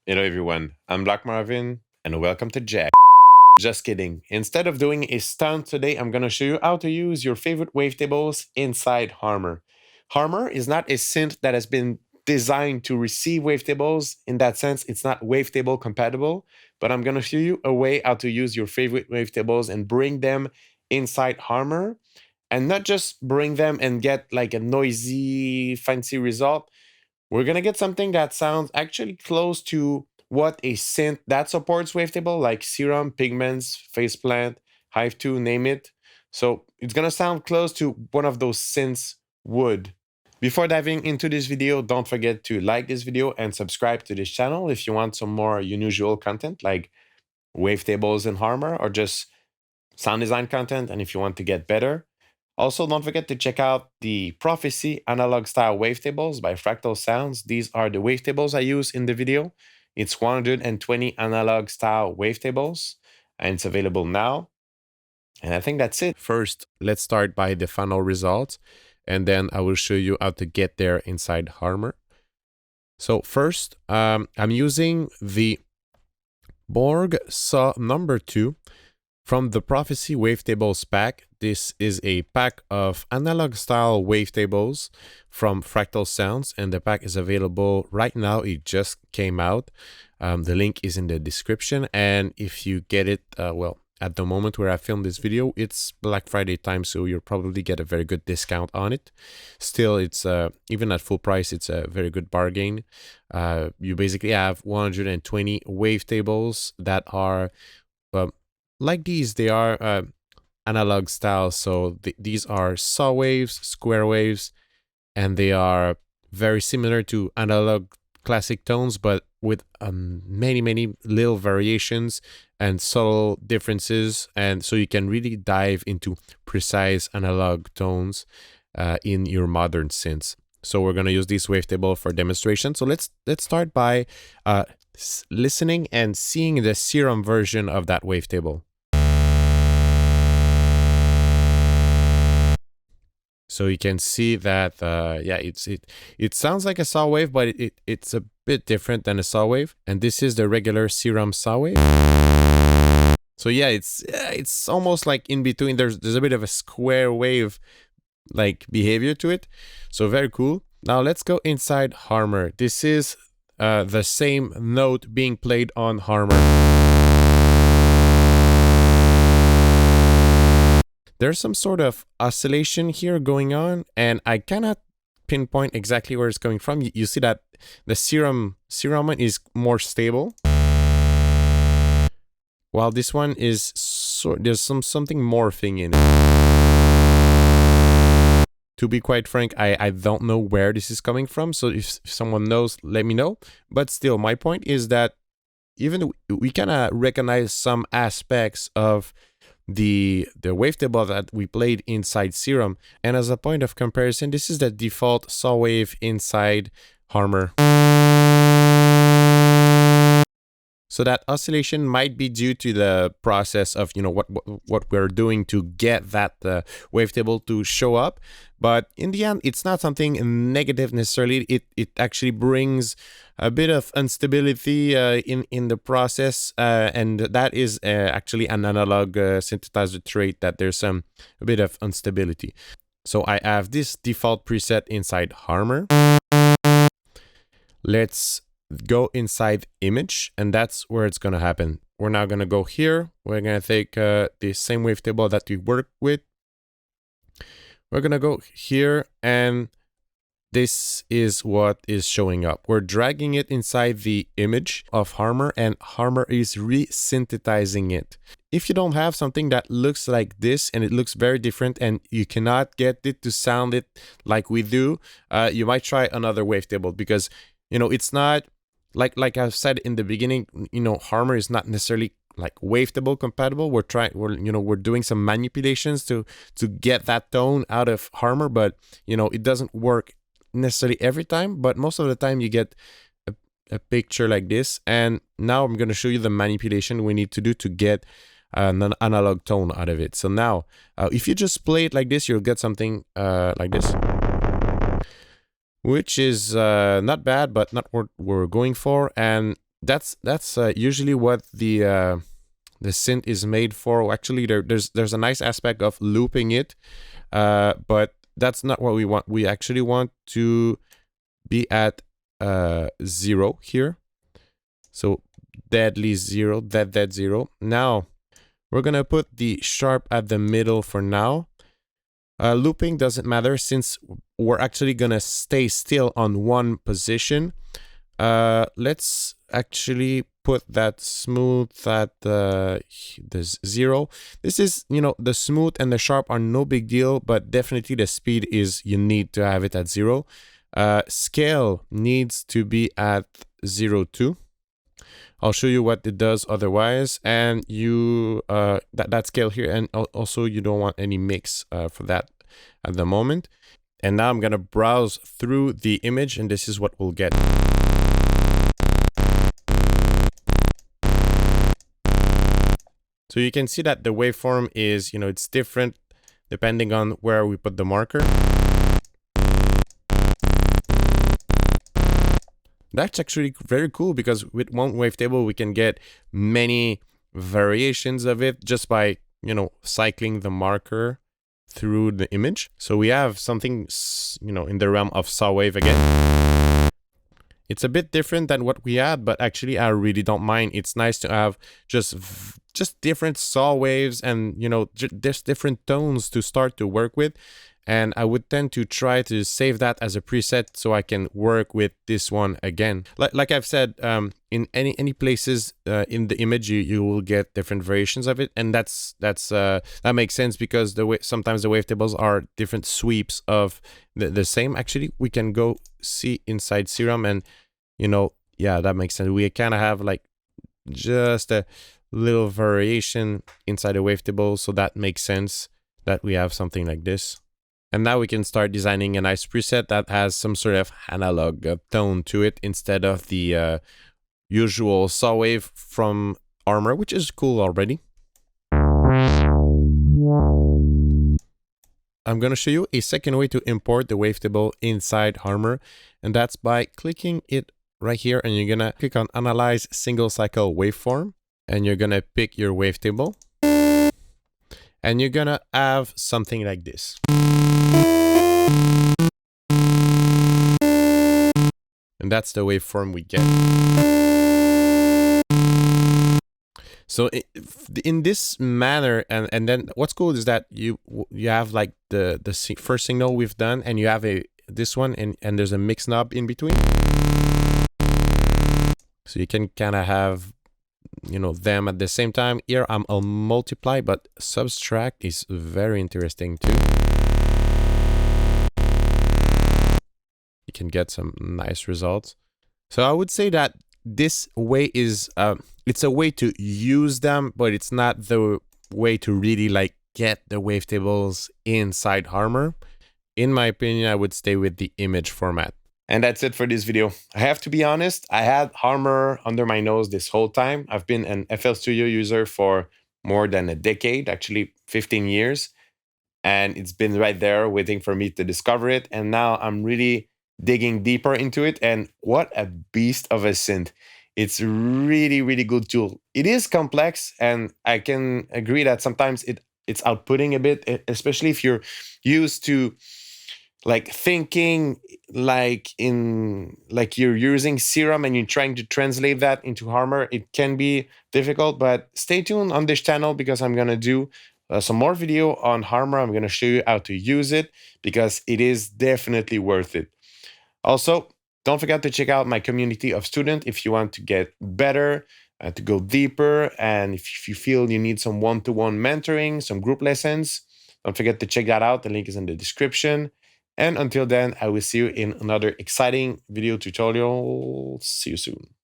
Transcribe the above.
Hello everyone, I'm Black Marvin and welcome to Jack. Just kidding. Instead of doing a stunt today, I'm going to show you how to use your favorite wavetables inside Harmor. Harmor is not a synth that has been designed to receive wavetables. In that sense, it's not wavetable compatible, but I'm going to show you a way how to use your favorite wavetables and bring them inside Harmor, and not just bring them and get like a noisy, fancy result. We're going to get something that sounds actually close to what a synth that supports wavetable, like Serum, Pigments, Faceplant, Hive 2, name it. So it's going to sound close to one of those synths would. Before diving into this video, don't forget to like this video and subscribe to this channel if you want some more unusual content like wavetables and Harmor, or just sound design content, and if you want to get better. Also, don't forget to check out the Prophecy analog style wavetables by Fractal Sounds. These are the wavetables I use in the video. It's 120 analog style wavetables, and it's available now. And I think that's it. First, let's start by the final results, and then I will show you how to get there inside Harmor. So first, I'm using the Borg Saw number 2 from the Prophecy Wavetables pack. This is a pack of analog style wavetables from Fractal Sounds, and the pack is available right now. It just came out. The link is in the description, and if you get it, well, at the moment where I filmed this video, it's Black Friday time, so you'll probably get a very good discount on it. Still, it's even at full price, it's a very good bargain. You basically have 120 wavetables that are like these. They are analog style, so these are saw waves, square waves, and they are very similar to analog classic tones, but with many little variations and subtle differences, and so you can really dive into precise analog tones in your modern synths. So we're going to use this wavetable for demonstration. So let's start by listening and seeing the Serum version of that wavetable. So you can see that, yeah, it sounds like a saw wave, but it's a bit different than a saw wave. And this is the regular Serum saw wave. So yeah, it's almost like in between. There's a bit of a square wave like behavior to it. So very cool. Now let's go inside Harmor. This is the same note being played on Harmor. There's some sort of oscillation here going on, and I cannot pinpoint exactly where it's coming from. You see that the Serum one is more stable, while this one is there's something morphing in it. To be quite frank, I don't know where this is coming from, so if someone knows, let me know. But still, my point is that even we kind of recognize some aspects of the wavetable that we played inside Serum, and as a point of comparison, this is the default saw wave inside Harmor. So that oscillation might be due to the process of, you know, what we're doing to get that wavetable to show up. But in the end, it's not something negative necessarily. It actually brings a bit of instability in the process, and that is actually an analog synthesizer trait, that there's a bit of instability. So I have this default preset inside Harmor. Let's go inside Image, and that's where it's going to happen. We're now going to go here. We're going to take the same wavetable that we worked with. We're going to go here, and this is what is showing up. We're dragging it inside the image of Harmor, and Harmor is re-synthesizing it. If you don't have something that looks like this, and it looks very different, and you cannot get it to sound it like we do, you might try another wavetable, because, you know, it's not like I've said in the beginning, you know, Harmor is not necessarily like wavetable compatible. We're doing some manipulations to get that tone out of Harmor, but you know, it doesn't work necessarily every time, but most of the time you get a picture like this. And now I'm going to show you the manipulation we need to do to get an analog tone out of it. So now if you just play it like this, you'll get something like this, which is not bad, but not what we're going for. And That's usually what the synth is made for. Actually, there's a nice aspect of looping it, but that's not what we want. We actually want to be at 0 here. So deadly 0, dead 0. Now we're gonna put the sharp at the middle for now. Looping doesn't matter since we're actually gonna stay still on one position. Let's actually put that smooth at this 0. This is, you know, the smooth and the sharp are no big deal, but definitely the speed is, you need to have it at 0. Scale needs to be at 0 too. I'll show you what it does otherwise, and you that scale here, and also you don't want any mix for that at the moment. And now I'm gonna browse through the image, and this is what we'll get. So you can see that the waveform is, you know, it's different depending on where we put the marker. That's actually very cool because with one wavetable we can get many variations of it just by, you know, cycling the marker through the image. So we have something, you know, in the realm of saw wave again. It's a bit different than what we had, but actually I really don't mind. It's nice to have just different saw waves and, you know, there's different tones to start to work with. And I would tend to try to save that as a preset so I can work with this one again. Like I've said, in any places in the image, you will get different variations of it, and that makes sense because sometimes the wavetables are different sweeps of the same. Actually, we can go see inside Serum, and you know, yeah, that makes sense. We kind of have like just a little variation inside the wavetable, so that makes sense that we have something like this. And now we can start designing a nice preset that has some sort of analog tone to it instead of the usual saw wave from Harmor, which is cool already. I'm going to show you a second way to import the wavetable inside Harmor, and that's by clicking it right here, and you're going to click on Analyze Single Cycle Waveform, and you're going to pick your wavetable, and you're going to have something like this. And that's the waveform we get. So in this manner, and then what's cool is that you have like the first signal we've done, and you have this one, and there's a mix knob in between. So you can kind of have, you know, them at the same time. Here I'll multiply, but subtract is very interesting too. You can get some nice results. So I would say that this way is it's a way to use them, but it's not the way to really like get the wavetables inside Harmor. In my opinion, I would stay with the image format. And that's it for this video. I have to be honest, I had Harmor under my nose this whole time. I've been an FL Studio user for more than a decade, actually 15 years. And it's been right there waiting for me to discover it. And now I'm really digging deeper into it. And what a beast of a synth. It's really, really good tool. It is complex, and I can agree that sometimes it's outputting a bit, especially if you're used to like thinking like you're using Serum and you're trying to translate that into Harmor. It can be difficult, but stay tuned on this channel because I'm gonna do some more video on Harmor. I'm gonna show you how to use it because it is definitely worth it. Also, don't forget to check out my community of students if you want to get better, to go deeper, and if you feel you need some one-to-one mentoring, some group lessons, don't forget to check that out. The link is in the description. And until then, I will see you in another exciting video tutorial. See you soon.